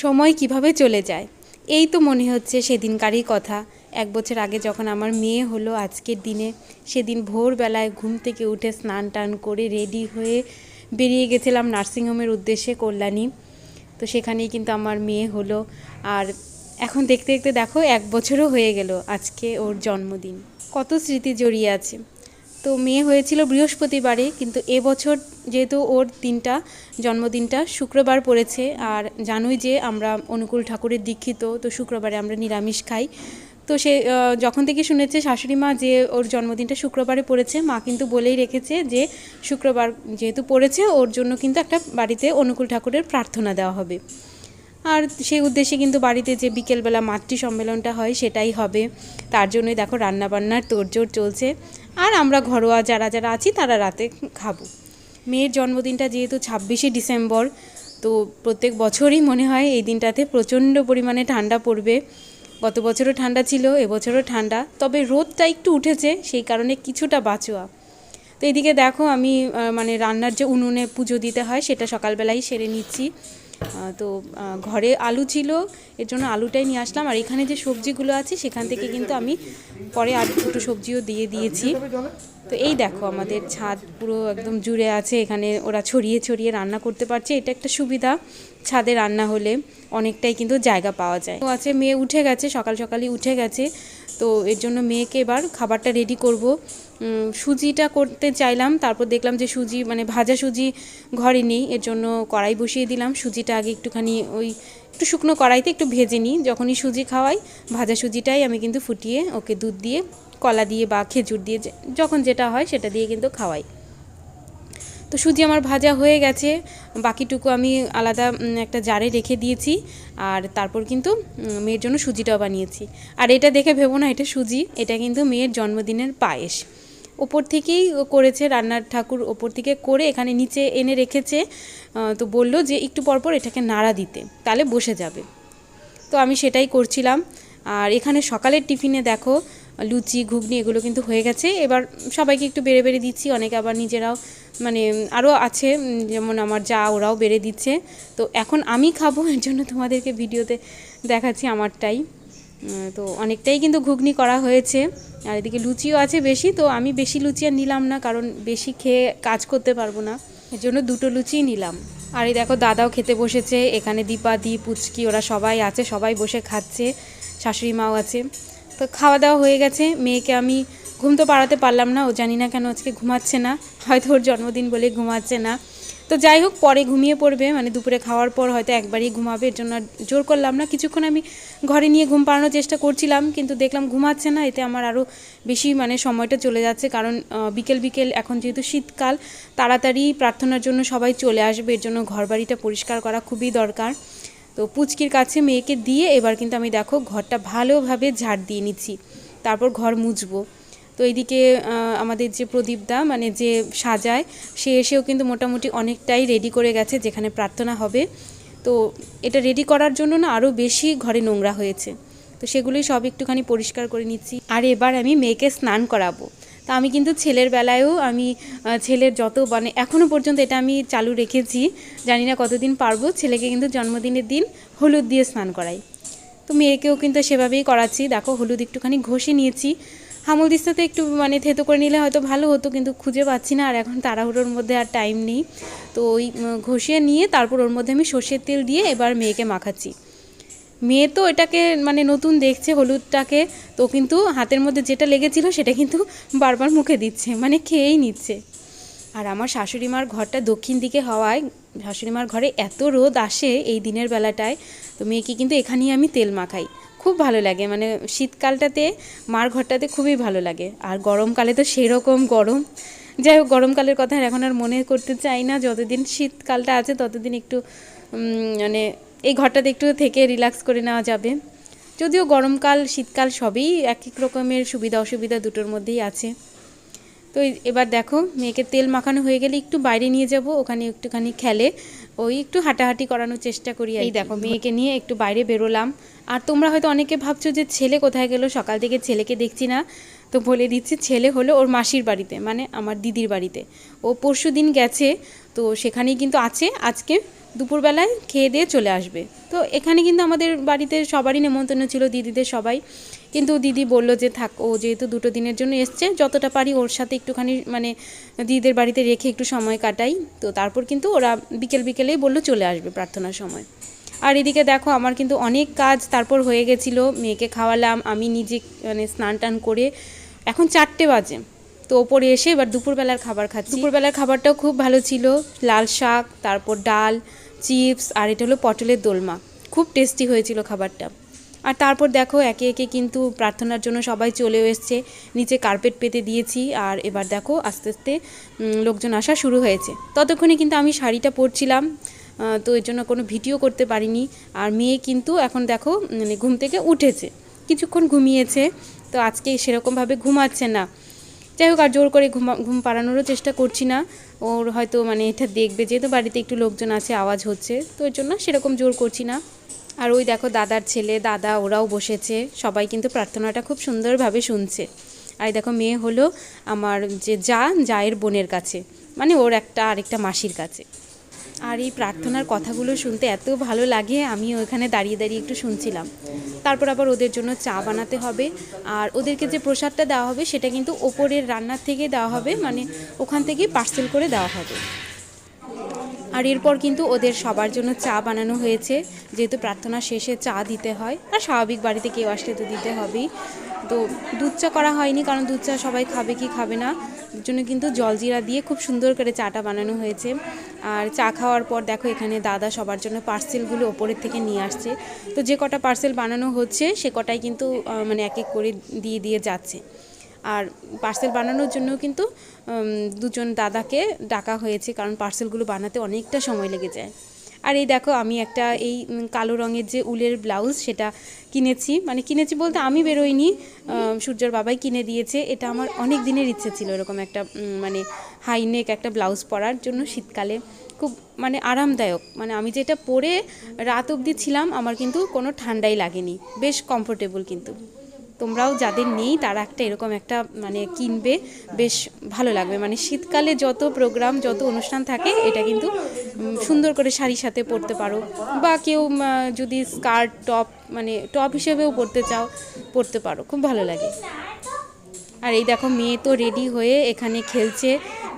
সময় কিভাবে চলে যায়। এই তো মনে হচ্ছে সেদিনকারই কথা, 1 বছর আগে যখন আমার মেয়ে হলো আজকের দিনে। সেদিন ভোরবেলায় ঘুম থেকে উঠে স্নান টান করে রেডি হয়ে বেরিয়ে গেছিলাম নার্সিংহোমের উদ্দেশ্যে, কল্যাণী। তো সেখানেই কিন্তু আমার মেয়ে হলো। আর এখন দেখতে দেখতে দেখো 1 বছরও হয়ে গেল আজকে ওর জন্মদিন। কত স্মৃতি জড়িয়ে আছে। তো মেয়ে হয়েছিল বৃহস্পতিবারে, কিন্তু এবছর যেহেতু ওর জন্মদিনটা শুক্রবার পড়েছে, আর জানোই যে আমরা অনুকূল ঠাকুরের দীক্ষিত, তো শুক্রবারে আমরা নিরামিষ খাই। তো সে যখন থেকে শুনেছে শাশুড়ি মা যে ওর জন্মদিনটা শুক্রবারে পড়েছে, মা কিন্তু বলেই রেখেছে যে শুক্রবার যেহেতু পড়েছে ওর জন্য কিন্তু একটা বাড়িতে অনুকূল ঠাকুরের প্রার্থনা দেওয়া হবে। আর সেই উদ্দেশ্যে কিন্তু বাড়িতে যে বিকেলবেলা মাতৃ সম্মেলনটা হয় সেটাই হবে। তার জন্যই দেখো রান্নাবান্নার তোড়জোড় চলছে। আর আমরা ঘরোয়া যারা যারা আছি তারা রাতে খাবো। মেয়ের জন্মদিনটা যেহেতু 26শে ডিসেম্বর, তো প্রত্যেক বছরই মনে হয় এই দিনটাতে প্রচণ্ড পরিমাণে ঠান্ডা পড়বে। গত বছরও ঠান্ডা ছিল, এবছরও ঠান্ডা, তবে রোদটা একটু উঠেছে, সেই কারণে কিছুটা বাঁচোয়া। তো এদিকে দেখো আমি মানে রান্নার যে উনুনে পুজো দিতে হয় সেটা সকালবেলাই সেরে নিচ্ছি। তো ঘরে আলু ছিল, এর জন্য আলুটাই নিয়ে আসলাম। আর এখানে যে সবজিগুলো আছে সেখান থেকে কিন্তু আমি পরে আর দুটো সবজিও দিয়ে দিয়েছি। তো এই দেখো আমাদের ছাদ পুরো একদম জুড়ে আছে, এখানে ওরা ছড়িয়ে ছড়িয়ে রান্না করতে পারছে। এটা একটা সুবিধা, ছাদে রান্না হলে অনেকটাই কিন্তু জায়গা পাওয়া যায়। তো আছে মেয়ে উঠে গেছে, সকাল সকালই উঠে গেছে। তো এর জন্য মেয়েকে এবার খাবারটা রেডি করব। সুজিটা করতে চাইলাম, তারপর দেখলাম যে সুজি মানে ভাজা সুজি ঘরে নেই, এর জন্য কড়াই বসিয়ে দিলাম। সুজিটা আগে একটুখানি একটু শুকনো কড়াইতে একটু ভেজে নিই। যখনই সুজি খাওয়াই ভাজা সুজিটাই আমি কিন্তু ফুটিয়ে ওকে দুধ দিয়ে, কলা দিয়ে বা খেজুর দিয়ে যখন যেটা হয় সেটা দিয়ে কিন্তু খাওয়াই। তো সুজি আমার ভাজা হয়ে গেছে, বাকিটুকু আমি আলাদা একটা জারে রেখে দিয়েছি। আর তারপর কিন্তু মেয়ের জন্য সুজিটাও বানিয়েছি। আর এটা দেখে ভেবো না এটা সুজি, এটা কিন্তু মেয়ের জন্মদিনের পায়েস। ওপর থেকেই করেছে, রান্নার ঠাকুর ওপর থেকে করে এখানে নিচে এনে রেখেছে। তো বললো যে একটু পরপর এটাকে নাড়া দিতে, তাহলে বসে যাবে। তো আমি সেটাই করছিলাম। আর এখানে সকালের টিফিনে দেখো লুচি ঘুগনি এগুলো কিন্তু হয়ে গেছে। এবার সবাইকে একটু বেড়ে বেড়ে দিচ্ছি, অনেকে আবার নিজেরাও মানে আরও আছে যেমন আমার যা, ওরাও বেড়ে দিচ্ছে। তো এখন আমি খাবো, এর জন্য তোমাদেরকে ভিডিওতে দেখাচ্ছি আমারটাই। তো অনেকটাই কিন্তু ঘুগনি করা হয়েছে, আর এদিকে লুচিও আছে বেশি। তো আমি বেশি লুচি আর নিলাম না, কারণ বেশি খেয়ে কাজ করতে পারবো না, এর জন্য 2টো লুচিই নিলাম। আর এই দেখো দাদাও খেতে বসেছে, এখানে দীপা দি পুচকি ওরা সবাই আছে, সবাই বসে খাচ্ছে, শাশুড়ি মাও আছে। তো খাওয়া দাওয়া হয়ে গেছে। মেয়েকে আমি ঘুম তো পাড়াতে পারলাম না, ও জানি না কেন আজকে ঘুমাচ্ছে না, হয়তো ওর জন্মদিন বলে ঘুমাচ্ছে না। তো যাই হোক পরে ঘুমিয়ে পড়বে, মানে দুপুরে খাওয়ার পর হয়তো একবারই ঘুমাবে, এর জন্য জোর করলাম না। কিছুক্ষণ আমি ঘরে নিয়ে ঘুম পাড়ানোর চেষ্টা করছিলাম, কিন্তু দেখলাম ঘুমাচ্ছে না। এতে আমার আরও বেশি মানে সময়টা চলে যাচ্ছে, কারণ বিকেল বিকেল এখন যেহেতু শীতকাল, তাড়াতাড়ি প্রার্থনার জন্য সবাই চলে আসবে, এর জন্য ঘরবাড়িটা পরিষ্কার করা খুবই দরকার। তো পুচকির কাছে মেয়েকে দিয়ে এবার কিন্তু আমি দেখো ঘরটা ভালোভাবে ঝাড় দিয়ে নিচ্ছি, তারপর ঘর মুছবো। তো এইদিকে আমাদের যে প্রদীপদা মানে যে সাজায়, সে এসেও কিন্তু মোটামুটি অনেকটাই রেডি করে গেছে যেখানে প্রার্থনা হবে। তো এটা রেডি করার জন্য না আরও বেশি ঘরে নোংরা হয়েছে, তো সেগুলোই সব একটুখানি পরিষ্কার করে নিচ্ছি। আর এবার আমি মেয়েকে স্নান করাবো। তা আমি কিন্তু ছেলের বেলায়ও আমি ছেলের যত মানে এখনও পর্যন্ত এটা আমি চালু রেখেছি, জানি না কতদিন পারবো। ছেলেকে কিন্তু জন্মদিনের দিন হলুদ দিয়ে স্নান করাই, তো মেয়েকেও কিন্তু সেভাবেই করাচ্ছি। দেখো হলুদ একটুখানি ঘষে নিয়েছি, হামল দিস্তাতে একটু মানে থেতো করে নিলে হয়তো ভালো হতো, কিন্তু খুঁজে পাচ্ছি না, আর এখন তাড়াহুড়োর মধ্যে আর টাইম নেই। তো ওই ঘষিয়ে নিয়ে তারপর ওর মধ্যে আমি সর্ষের তেল দিয়ে এবার মেয়েকে মাখাচ্ছি। মেয়ে তো এটাকে মানে নতুন দেখছে হলুদটাকে, তো কিন্তু হাতের মধ্যে যেটা লেগেছিল সেটা কিন্তু বারবার মুখে দিচ্ছে, মানে খেয়েই নিচ্ছে। আর আমার শাশুড়িমার ঘরটা দক্ষিণ দিকে হওয়ায় শাশুড়িমার ঘরে এত রোদ আসে এই দিনের বেলাটায়, তো মেয়েকে কিন্তু এখানেই আমি তেল মাখাই, খুব ভালো লাগে। মানে শীতকালটাতে মার ঘরটাতে খুবই ভালো লাগে, আর গরমকালে তো সেরকম গরম। যাই হোক গরমকালের কথা এখন আর মনে করতে চাই না, যতদিন শীতকালটা আছে ততদিন একটু মানে এই ঘরটাতে একটু থেকে রিল্যাক্স করে নেওয়া যাবে। যদিও গরমকাল শীতকাল সবই এক এক রকমের সুবিধা অসুবিধা দুটোর মধ্যেই আছে। তো এবার দেখো মেয়েকে তেল মাখানো হয়ে গেলে একটু বাইরে নিয়ে যাব, ওখানে একটুখানি খেলে, ওই একটু হাঁটাহাঁটি করানোর চেষ্টা করি। এই দেখো মেয়েকে নিয়ে একটু বাইরে বেরোলাম। আর তোমরা হয়তো অনেকে ভাবছো যে ছেলে কোথায় গেল, সকাল থেকে ছেলেকে দেখছি না। তো বলে দিচ্ছি, ছেলে হলো ওর মাসির বাড়িতে, মানে আমার দিদির বাড়িতে। ও পরশু দিন গেছে, তো সেখানেই কিন্তু আছে, আজকে দুপুরবেলায় খেয়ে দিয়ে চলে আসবে। তো এখানে কিন্তু আমাদের বাড়িতে সবারই নেমন্তন্ন ছিল, দিদিদের সবাই, কিন্তু দিদি বলল যে থাক, ও যেহেতু 2 দিনের জন্য এসছে, যতটা পারি ওর সাথে একটুখানি মানে দিদিদের বাড়িতে রেখে একটু সময় কাটাই। তো তারপর কিন্তু ওরা বিকেলেই বললো চলে আসবে প্রার্থনার সময়। আর এদিকে দেখো আমার কিন্তু অনেক কাজ তারপর হয়ে গেছিলো, মেয়েকে খাওয়ালাম, আমি নিজে মানে স্নান টান করে এখন 4টে বাজে। তো ওপরে এসে এবার দুপুরবেলার খাবার খাচ্ছি। দুপুরবেলার খাবারটাও খুব ভালো ছিল, লাল শাক, তারপর ডাল, চিপস, আর এটা হলো পটলের দোলমা, খুব টেস্টি হয়েছিল খাবারটা। আর তারপর দেখো একে একে কিন্তু প্রার্থনার জন্য সবাই চলেও এসছে, নিচে কার্পেট পেতে দিয়েছি। আর এবার দেখো আস্তে আস্তে লোকজন আসা শুরু হয়েছে। ততক্ষণে কিন্তু আমি শাড়িটা পরছিলাম, তো এর জন্য কোনো ভিডিও করতে পারিনি। আর মেয়ে কিন্তু এখন দেখো মানে ঘুম থেকে উঠেছে, কিছুক্ষণ ঘুমিয়েছে, তো আজকে সেরকমভাবে ঘুমাচ্ছে না। যাই হোক, আর জোর করে ঘুম পাড়ানোরও চেষ্টা করছি না, ওর হয়তো মানে এটা দেখবে, যেহেতু বাড়িতে একটু লোকজন আছে, আওয়াজ হচ্ছে, তো এর জন্য সেরকম জোর করছি না। আর ওই দেখো দাদার ছেলে, দাদা, ওরাও বসেছে, সবাই কিন্তু প্রার্থনাটা খুব সুন্দরভাবে শুনছে। আর দেখো মেয়ে হলো আমার যে জায়ের বোনের কাছে, মানে ওর আরেকটা মাসির কাছে। আর এই প্রার্থনার কথাগুলো শুনতে এত ভালো লাগে, আমি ওখানে দাঁড়িয়ে দাঁড়িয়ে একটু শুনছিলাম। তারপর আবার ওদের জন্য চা বানাতে হবে, আর ওদেরকে যে প্রসাদটা দেওয়া হবে সেটা কিন্তু ওপরের রান্নার থেকে দেওয়া হবে, মানে ওখান থেকেই পার্সেল করে দেওয়া হবে। আর এরপর কিন্তু ওদের সবার জন্য চা বানানো হয়েছে, যেহেতু প্রার্থনা শেষে চা দিতে হয়, আর স্বাভাবিক বাড়িতে কেউ আসলে তো দিতে হবেই। তো দুধ চা করা হয়নি, কারণ দুধ চা সবাই খাবে কি খাবে না, এর জন্য কিন্তু জলজিরা দিয়ে খুব সুন্দর করে চাটা বানানো হয়েছে। আর চা খাওয়ার পর দেখো এখানে দাদা সবার জন্য পার্সেলগুলো ওপরের থেকে নিয়ে আসছে। তো যে কটা পার্সেল বানানো হচ্ছে সে কটাই কিন্তু মানে এক এক করে দিয়ে যাচ্ছে। আর পার্সেল বানানোর জন্য কিন্তু 2জন দাদাকে ডাকা হয়েছে, কারণ পার্সেলগুলো বানাতে অনেকটা সময় লেগে যায়। আর এই দেখো আমি একটা এই কালো রঙের যে উলের ব্লাউজ সেটা কিনেছি, মানে কিনেছি বলতে আমি বেরোইনি, সূর্যর বাবাই কিনে দিয়েছে। এটা আমার অনেক দিনের ইচ্ছে ছিল, এরকম একটা মানে হাইনেক একটা ব্লাউজ পরার জন্য শীতকালে, খুব মানে আরামদায়ক, মানে আমি যেটা পরে রাত অবধি ছিলাম আমার কিন্তু কোনো ঠান্ডাই লাগেনি, বেশ কমফোর্টেবল। কিন্তু তোমরাও যাদের নেই তারা একটা এরকম একটা মানে কিনবে, বেশ ভালো লাগবে। মানে শীতকালে যত প্রোগ্রাম যত অনুষ্ঠান থাকে এটা কিন্তু সুন্দর করে শাড়ির সাথে পরতে পারো, বা কেউ যদি স্কার্ট টপ মানে টপ হিসেবেও পরতে পারো, খুব ভালো লাগে। আর এই দেখো মেয়ে তো রেডি হয়ে এখানে খেলছে,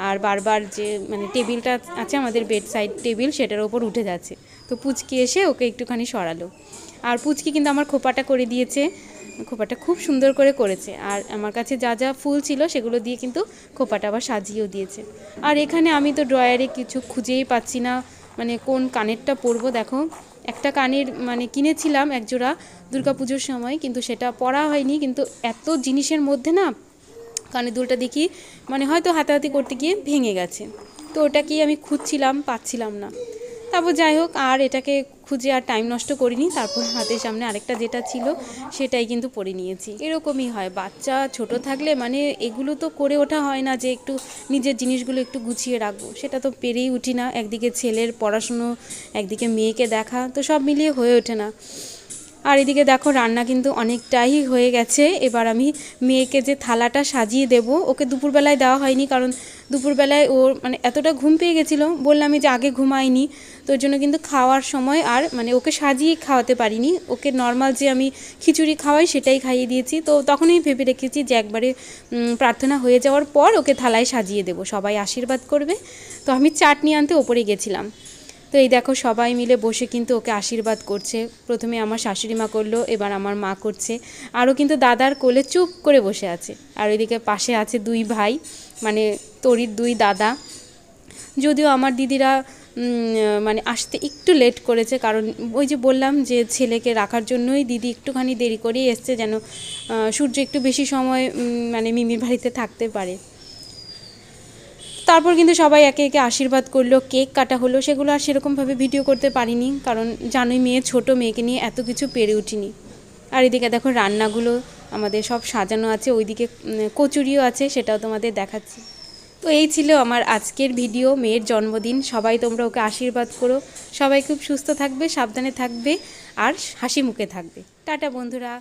আর বারবার যে মানে টেবিলটা আছে আমাদের বেড সাইড টেবিল, সেটার ওপর উঠে যাচ্ছে। তো পুচকি এসে ওকে একটুখানি সরালো, আর পুচকি কিন্তু আমার খোপাটা করে দিয়েছে, খোপাটা খুব সুন্দর করে করেছে। আর আমার কাছে যা যা ফুল ছিল সেগুলো দিয়ে কিন্তু খোপাটা আবার সাজিয়েও দিয়েছে। আর এখানে আমি তো ড্রয়ারে কিছু খুঁজেই পাচ্ছি না, মানে কোন কানেরটা পরবো। দেখো একটা কানের মানে কিনেছিলাম একজোড়া দুর্গাপুজোর সময়, কিন্তু সেটা পরা হয়নি, কিন্তু এত জিনিসের মধ্যে না কানের দুলটা দেখি মানে হয়তো হাতাহাতি করতে গিয়ে ভেঙে গেছে, তো ওটা কি আমি খুঁজছিলাম, পাচ্ছিলাম না। তারপর যাই হোক, আর এটাকে খুঁজে আর টাইম নষ্ট করিনি, তারপর হাতের সামনে আরেকটা যেটা ছিল সেটাই কিন্তু পরে নিয়েছি। এরকমই হয়, বাচ্চা ছোট থাকলে মানে এগুলো তো করে ওঠা হয় না যে একটু নিজের জিনিসগুলো একটু গুছিয়ে রাখবো, সেটা তো পেরেই উঠি না। একদিকে ছেলের পড়াশুনো, একদিকে মেয়েকে দেখা, তো সব মিলিয়ে হয়ে ওঠে না। আর এদিকে দেখো রান্না কিন্তু অনেকটাই হয়ে গেছে। এবার আমি মেয়েকে যে থালাটা সাজিয়ে দেব, ওকে দুপুরবেলায় দেওয়া হয়নি, কারণ দুপুরবেলায় ওর মানে এতটা ঘুম পেয়ে গেছিলো, বললাম যে আগে ঘুমাইনি, তো ওর জন্য কিন্তু খাওয়ার সময় আর মানে ওকে সাজিয়ে খাওয়াতে পারিনি। ওকে নর্মাল যে আমি খিচুড়ি খাওয়াই সেটাই খাইয়ে দিয়েছি। তো তখনই ভেবে রেখেছি যে একবারে প্রার্থনা হয়ে যাওয়ার পর ওকে থালায় সাজিয়ে দেবো, সবাই আশীর্বাদ করবে। তো আমি চাটনি আনতে ওপরে গেছিলাম, তো এই দেখো সবাই মিলে বসে কিন্তু ওকে আশীর্বাদ করছে। প্রথমে আমার শাশুড়ি মা করলো, এবার আমার মা করছে, আরও কিন্তু দাদার কোলে চুপ করে বসে আছে। আর ওইদিকে পাশে আছে 2 ভাই, মানে তরির 2 দাদা। যদিও আমার দিদিরা মানে আসতে একটু লেট করেছে, কারণ ওই যে বললাম যে ছেলেকে রাখার জন্যই দিদি একটুখানি দেরি করেই এসছে, যেন সূর্য একটু বেশি সময় মানে মিমির বাড়িতে থাকতে পারে। তারপর কিন্তু সবাই একে একে আশীর্বাদ করলো, কেক কাটা হলো, সেগুলো আর সেরকমভাবে ভিডিও করতে পারিনি, কারণ জানোই মেয়ে ছোট, মেয়েকে নিয়ে এত কিছু পেরে উঠিনি। আর এদিকে দেখো রান্নাগুলো আমাদের সব সাজানো আছে, ওইদিকে কচুরিও আছে, সেটাও তোমাদের দেখাচ্ছি। তো এই ছিল আমার আজকের ভিডিও, মেয়ের জন্মদিন। সবাই তোমরা ওকে আশীর্বাদ করো, সবাই খুব সুস্থ থাকবে, সাবধানে থাকবে, আর হাসি মুখে থাকবে। টাটা বন্ধুরা।